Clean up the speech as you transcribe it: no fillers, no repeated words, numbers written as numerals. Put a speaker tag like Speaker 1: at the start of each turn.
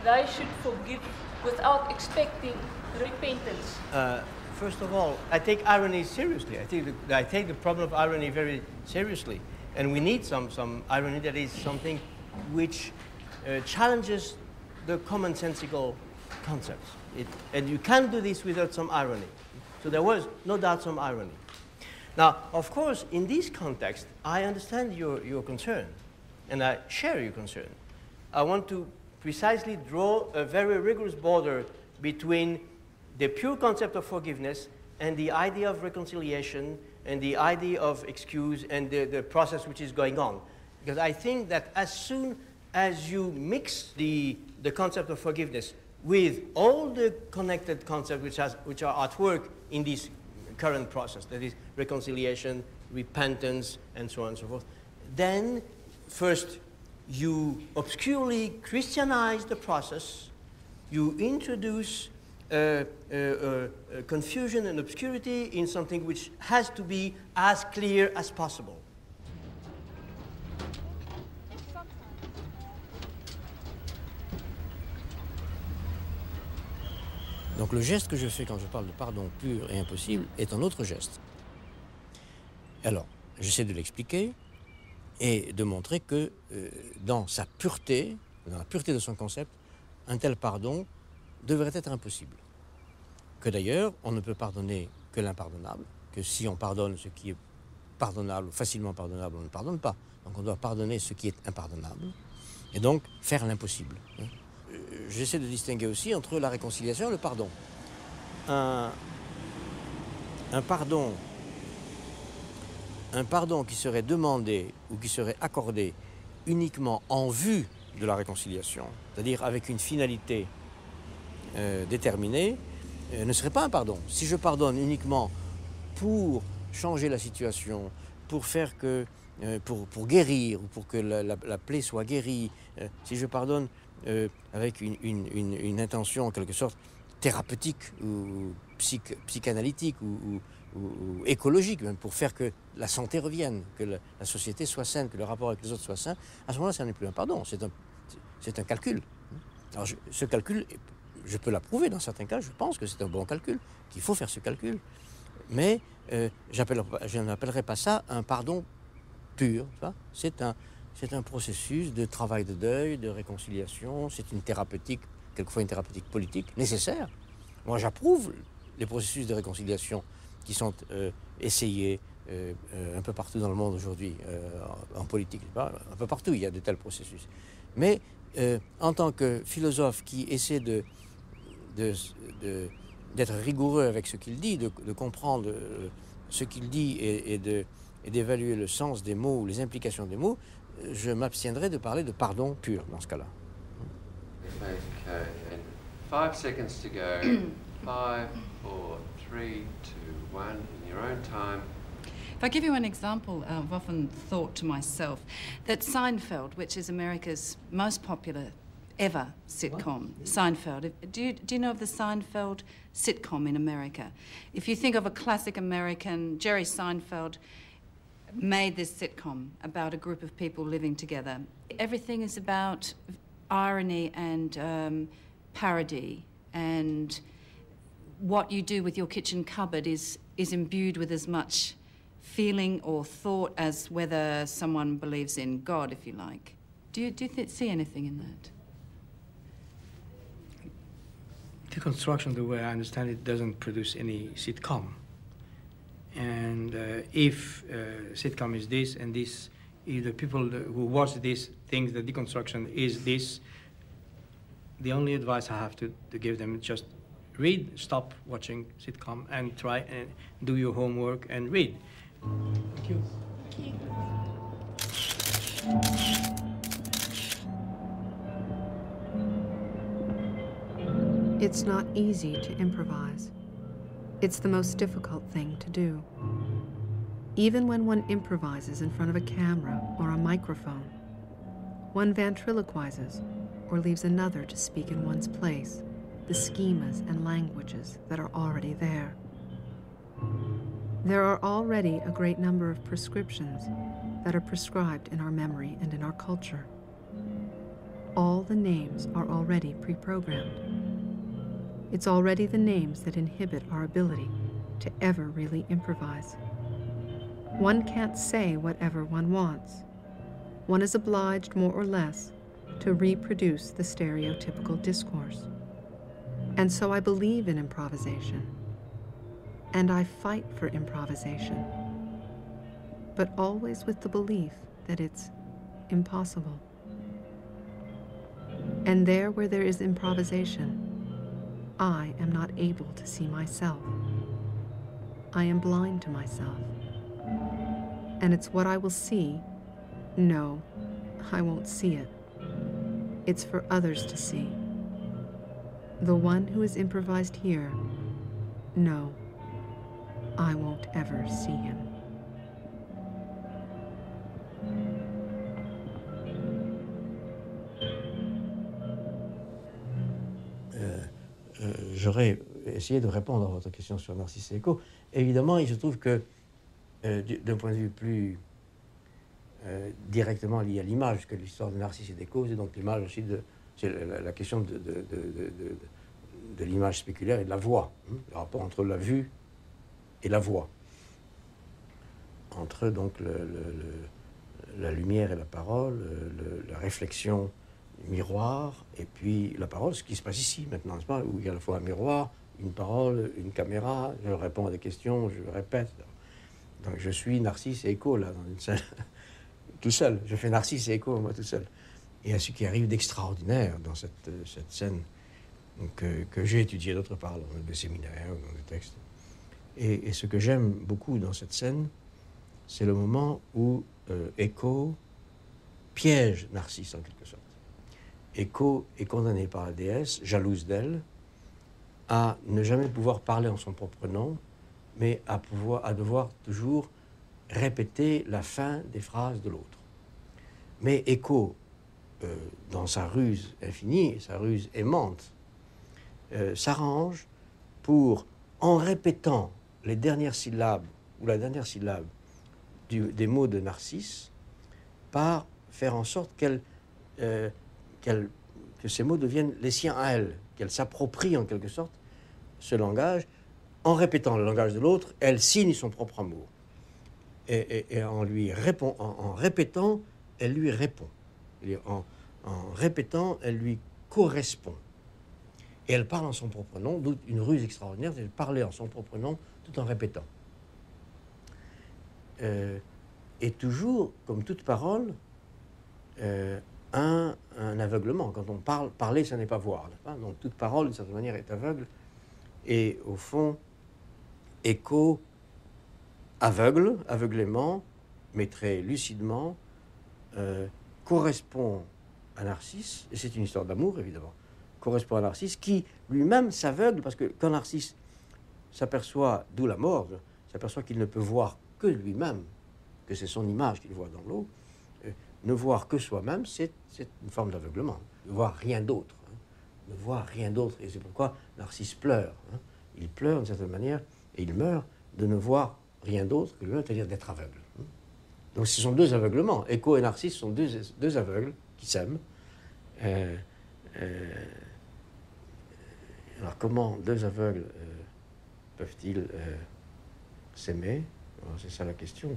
Speaker 1: they should forgive without expecting repentance?
Speaker 2: First of all, I take irony seriously. I take the problem of irony very seriously. And we need some irony that is something which challenges the commonsensical concepts. And you can't do this without some irony. So there was no doubt some irony. Now, of course, in this context, I understand your concern, and I share your concern. I want to precisely draw a very rigorous border between the pure concept of forgiveness and the idea of reconciliation and the idea of excuse and the process which is going on. Because I think that as soon as you mix the concept of forgiveness with all the connected concepts which are at work in this current process, that is reconciliation, repentance, and so on and so forth, then first you obscurely Christianize the process, you introduce confusion and obscurity in something which has to be as clear as possible.
Speaker 3: Donc le geste que je fais quand je parle de pardon pur et impossible est un autre geste. Alors, j'essaie de l'expliquer et de montrer que dans sa pureté, dans la pureté de son concept, un tel pardon devrait être impossible. Que d'ailleurs, on ne peut pardonner que l'impardonnable, que si on pardonne ce qui est pardonnable ou facilement pardonnable, on ne pardonne pas. Donc on doit pardonner ce qui est impardonnable et donc faire l'impossible. J'essaie de distinguer aussi entre la réconciliation et le pardon. Un pardon qui serait demandé ou qui serait accordé uniquement en vue de la réconciliation, c'est-à-dire avec une finalité déterminée, ne serait pas un pardon. Si je pardonne uniquement pour changer la situation, pour faire que, pour guérir ou pour que la plaie soit guérie, si je pardonne avec une intention en quelque sorte thérapeutique ou psychanalytique ou écologique, même pour faire que la santé revienne, que la société soit saine, que le rapport avec les autres soit sain, à ce moment-là, ça n'est plus un pardon, c'est un calcul. Alors ce calcul, je peux l'approuver dans certains cas, je pense que c'est un bon calcul, qu'il faut faire ce calcul, mais je n'appellerai pas ça un pardon pur. C'est un processus de travail de deuil, de réconciliation, c'est une thérapeutique, quelquefois une thérapeutique politique nécessaire. Moi, j'approuve les processus de réconciliation qui sont essayés un peu partout dans le monde aujourd'hui, en politique, un peu partout il y a de tels processus. Mais en tant que philosophe qui essaie d'être rigoureux avec ce qu'il dit, de comprendre ce qu'il dit et d'évaluer le sens des mots ou les implications des mots, je m'abstiendrai de parler de pardon pur dans ce cas-là.
Speaker 4: Okay, and 5 seconds to go. 5, 4, 3, 2, 1, in your own time.
Speaker 5: If I give you an example, I've often thought to myself that Seinfeld, which is America's most popular ever sitcom, Seinfeld. Do you know of the Seinfeld sitcom in America? If you think of a classic American, Jerry Seinfeld made this sitcom about a group of people living together. Everything is about irony and parody, and what you do with your kitchen cupboard is imbued with as much feeling or thought as whether someone believes in God, if you like. Do you see anything in that?
Speaker 6: Deconstruction, the way I understand it, doesn't produce any sitcom. And if sitcom is this and this, if the people who watch this think that deconstruction is this, the only advice I have to give them is just read, stop watching sitcom, and try and do your homework and read. Thank you.
Speaker 7: It's not easy to improvise. It's the most difficult thing to do. Even when one improvises in front of a camera or a microphone, one ventriloquizes or leaves another to speak in one's place the schemas and languages that are already there. There are already a great number of prescriptions that are prescribed in our memory and in our culture. all the names are already pre-programmed. It's already the names that inhibit our ability to ever really improvise. One can't say whatever one wants. One is obliged, more or less, to reproduce the stereotypical discourse. And so I believe in improvisation. And I fight for improvisation. But always with the belief that it's impossible. And there where there is improvisation, I am not able to see myself. I am blind to myself. And it's what I will see. No, I won't see it. It's for others to see. The one who is improvised here, no, I won't ever see him.
Speaker 3: J'aurais essayé de répondre à votre question sur Narcisse et Eco. Évidemment, il se trouve que, d'un point de vue plus directement lié à l'image, que l'histoire de Narcisse et d'Eco, c'est donc l'image aussi c'est la question de l'image spéculaire et de la voix, hein, le rapport entre la vue et la voix, entre donc la lumière et la parole, la réflexion miroir, et puis la parole, ce qui se passe ici maintenant, n'est-ce pas, où il y a à la fois un miroir, une parole, une caméra, je réponds à des questions, je répète. Donc je suis Narcisse et Eco, là, dans une scène, tout seul. Je fais Narcisse et Eco, moi, tout seul. Et à ce qui arrive d'extraordinaire dans cette scène que j'ai étudiée d'autre part, dans des séminaires, dans des textes. Et ce que j'aime beaucoup dans cette scène, c'est le moment où Eco piège Narcisse, en quelque sorte. Eco est condamné par la déesse, jalouse d'elle, à ne jamais pouvoir parler en son propre nom, mais à devoir toujours répéter la fin des phrases de l'autre. Mais Eco, dans sa ruse infinie, sa ruse aimante, s'arrange pour, en répétant les dernières syllabes, ou la dernière syllabe des mots de Narcisse, par faire en sorte que ces mots deviennent les siens à elle, qu'elle s'approprie en quelque sorte ce langage. En répétant le langage de l'autre, elle signe son propre amour. Et en répétant, elle lui répond. En répétant, elle lui correspond. Et elle parle en son propre nom, d'où une ruse extraordinaire, c'est de parler en son propre nom tout en répétant. Et toujours, comme toute parole, un aveuglement. Quand on parle, parler, ça n'est pas voir. Donc toute parole, d'une certaine manière, est aveugle. Et au fond, Eco aveuglément, mais très lucidement, correspond à Narcisse, et c'est une histoire d'amour, évidemment, correspond à Narcisse, qui lui-même s'aveugle, parce que quand Narcisse s'aperçoit, d'où la mort, s'aperçoit qu'il ne peut voir que lui-même, que c'est son image qu'il voit dans l'eau, ne voir que soi-même, c'est une forme d'aveuglement, ne voir rien d'autre, hein, ne voir rien d'autre, et c'est pourquoi Narcisse pleure, hein. Il pleure d'une certaine manière, et il meurt de ne voir rien d'autre que lui-même, c'est-à-dire d'être aveugle. Hein. Donc ce sont deux aveuglements. Eco et Narcisse sont deux aveugles qui s'aiment. Alors comment deux aveugles peuvent-ils s'aimer? C'est ça la question.